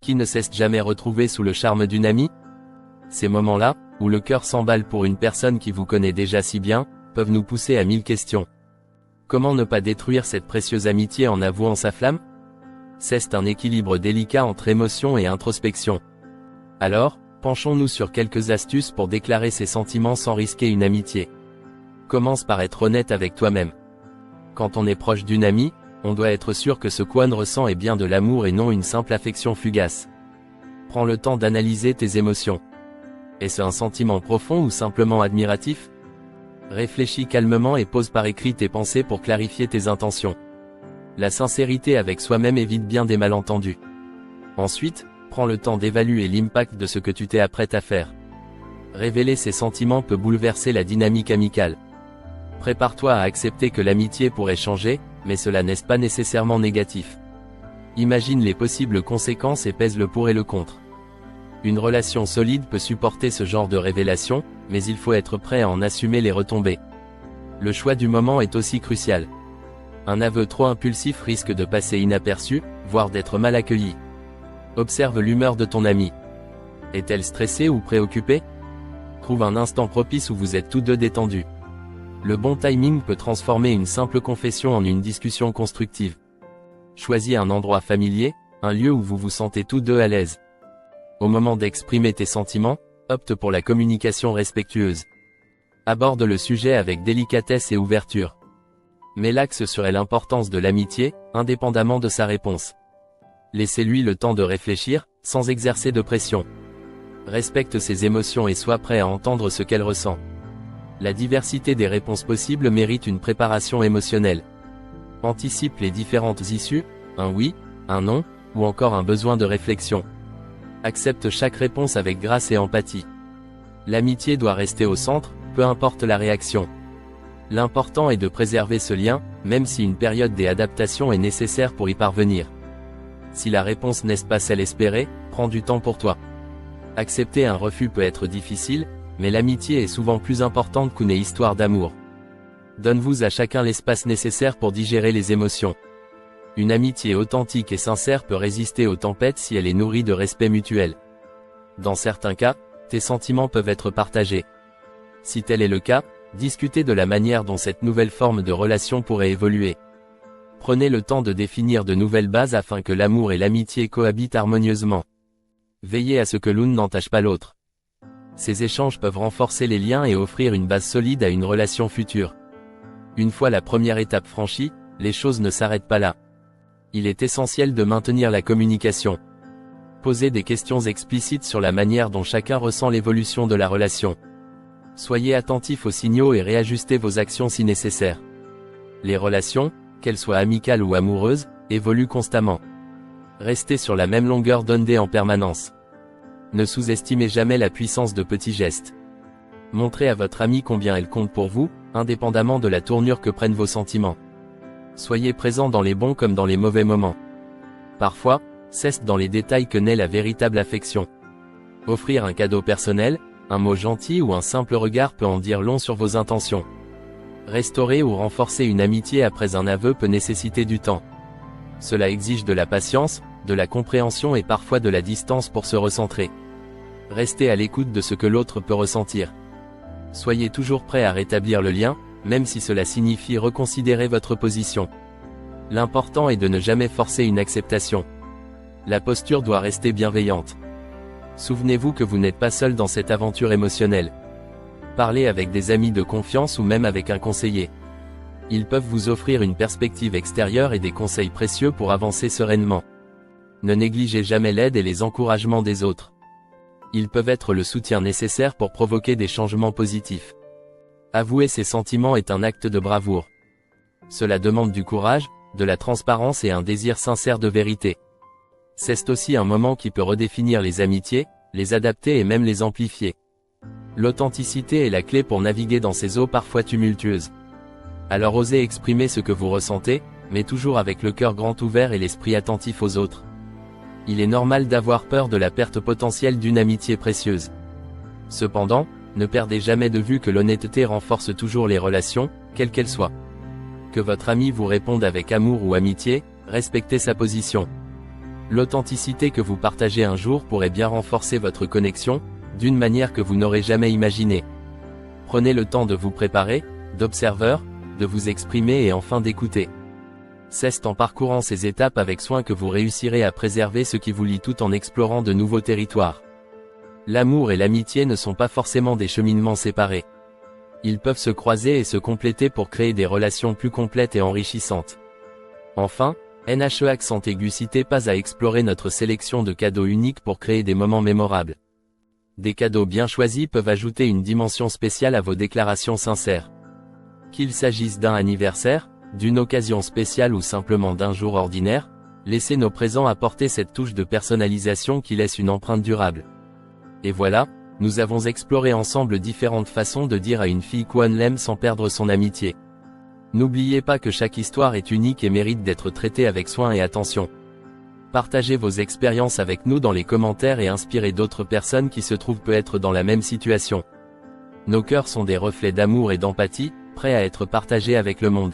Qui ne s'est jamais retrouvé sous le charme d'une amie? Ces moments-là, où le cœur s'emballe pour une personne qui vous connaît déjà si bien, peuvent nous pousser à 1000 questions. Comment ne pas détruire cette précieuse amitié en avouant sa flamme? C'est un équilibre délicat entre émotion et introspection. Alors, penchons-nous sur quelques astuces pour déclarer ses sentiments sans risquer une amitié. Commence par être honnête avec toi-même. Quand on est proche d'une amie, on doit être sûr que ce qu'on ressent est bien de l'amour et non une simple affection fugace. Prends le temps d'analyser tes émotions. Est-ce un sentiment profond ou simplement admiratif? Réfléchis calmement et pose par écrit tes pensées pour clarifier tes intentions. La sincérité avec soi-même évite bien des malentendus. Ensuite, prends le temps d'évaluer l'impact de ce que tu t'es apprête à faire. Révéler ses sentiments peut bouleverser la dynamique amicale. Prépare-toi à accepter que l'amitié pourrait changer, mais cela n'est pas nécessairement négatif. Imagine les possibles conséquences et pèse le pour et le contre. Une relation solide peut supporter ce genre de révélation, mais il faut être prêt à en assumer les retombées. Le choix du moment est aussi crucial. Un aveu trop impulsif risque de passer inaperçu, voire d'être mal accueilli. Observe l'humeur de ton amie. Est-elle stressée ou préoccupée? Trouve un instant propice où vous êtes tous deux détendus. Le bon timing peut transformer une simple confession en une discussion constructive. Choisis un endroit familier, un lieu où vous vous sentez tous deux à l'aise. Au moment d'exprimer tes sentiments, opte pour la communication respectueuse. Aborde le sujet avec délicatesse et ouverture. Mets l'axe sur l'importance de l'amitié, indépendamment de sa réponse. Laissez-lui le temps de réfléchir, sans exercer de pression. Respecte ses émotions et sois prêt à entendre ce qu'elle ressent. La diversité des réponses possibles mérite une préparation émotionnelle. Anticipe les différentes issues, un oui, un non, ou encore un besoin de réflexion. Accepte chaque réponse avec grâce et empathie. L'amitié doit rester au centre, peu importe la réaction. L'important est de préserver ce lien, même si une période d'adaptation est nécessaire pour y parvenir. Si la réponse n'est pas celle espérée, prends du temps pour toi. Accepter un refus peut être difficile, mais l'amitié est souvent plus importante qu'une histoire d'amour. Donne-vous à chacun l'espace nécessaire pour digérer les émotions. Une amitié authentique et sincère peut résister aux tempêtes si elle est nourrie de respect mutuel. Dans certains cas, tes sentiments peuvent être partagés. Si tel est le cas, discutez de la manière dont cette nouvelle forme de relation pourrait évoluer. Prenez le temps de définir de nouvelles bases afin que l'amour et l'amitié cohabitent harmonieusement. Veillez à ce que l'une n'entache pas l'autre. Ces échanges peuvent renforcer les liens et offrir une base solide à une relation future. Une fois la première étape franchie, les choses ne s'arrêtent pas là. Il est essentiel de maintenir la communication. Posez des questions explicites sur la manière dont chacun ressent l'évolution de la relation. Soyez attentifs aux signaux et réajustez vos actions si nécessaire. Les relations, qu'elles soient amicales ou amoureuses, évoluent constamment. Restez sur la même longueur d'onde en permanence. Ne sous-estimez jamais la puissance de petits gestes. Montrez à votre amie combien elle compte pour vous, indépendamment de la tournure que prennent vos sentiments. Soyez présent dans les bons comme dans les mauvais moments. Parfois, c'est dans les détails que naît la véritable affection. Offrir un cadeau personnel, un mot gentil ou un simple regard peut en dire long sur vos intentions. Restaurer ou renforcer une amitié après un aveu peut nécessiter du temps. Cela exige de la patience, de la compréhension et parfois de la distance pour se recentrer. Restez à l'écoute de ce que l'autre peut ressentir. Soyez toujours prêt à rétablir le lien, même si cela signifie reconsidérer votre position. L'important est de ne jamais forcer une acceptation. La posture doit rester bienveillante. Souvenez-vous que vous n'êtes pas seul dans cette aventure émotionnelle. Parlez avec des amis de confiance ou même avec un conseiller. Ils peuvent vous offrir une perspective extérieure et des conseils précieux pour avancer sereinement. Ne négligez jamais l'aide et les encouragements des autres. Ils peuvent être le soutien nécessaire pour provoquer des changements positifs. Avouer ses sentiments est un acte de bravoure. Cela demande du courage, de la transparence et un désir sincère de vérité. C'est aussi un moment qui peut redéfinir les amitiés, les adapter et même les amplifier. L'authenticité est la clé pour naviguer dans ces eaux parfois tumultueuses. Alors osez exprimer ce que vous ressentez, mais toujours avec le cœur grand ouvert et l'esprit attentif aux autres. Il est normal d'avoir peur de la perte potentielle d'une amitié précieuse. Cependant, ne perdez jamais de vue que l'honnêteté renforce toujours les relations, quelles qu'elles soient. Que votre ami vous réponde avec amour ou amitié, respectez sa position. L'authenticité que vous partagez un jour pourrait bien renforcer votre connexion, d'une manière que vous n'aurez jamais imaginée. Prenez le temps de vous préparer, d'observer, de vous exprimer et enfin d'écouter. C'est en parcourant ces étapes avec soin que vous réussirez à préserver ce qui vous lie tout en explorant de nouveaux territoires. L'amour et l'amitié ne sont pas forcément des cheminements séparés. Ils peuvent se croiser et se compléter pour créer des relations plus complètes et enrichissantes. Enfin, n'hésitez pas à explorer notre sélection de cadeaux uniques pour créer des moments mémorables. Des cadeaux bien choisis peuvent ajouter une dimension spéciale à vos déclarations sincères. Qu'il s'agisse d'un anniversaire, d'une occasion spéciale ou simplement d'un jour ordinaire, laissez nos présents apporter cette touche de personnalisation qui laisse une empreinte durable. Et voilà, nous avons exploré ensemble différentes façons de dire à une fille qu'on l'aime sans perdre son amitié. N'oubliez pas que chaque histoire est unique et mérite d'être traitée avec soin et attention. Partagez vos expériences avec nous dans les commentaires et inspirez d'autres personnes qui se trouvent peut-être dans la même situation. Nos cœurs sont des reflets d'amour et d'empathie, prêts à être partagés avec le monde.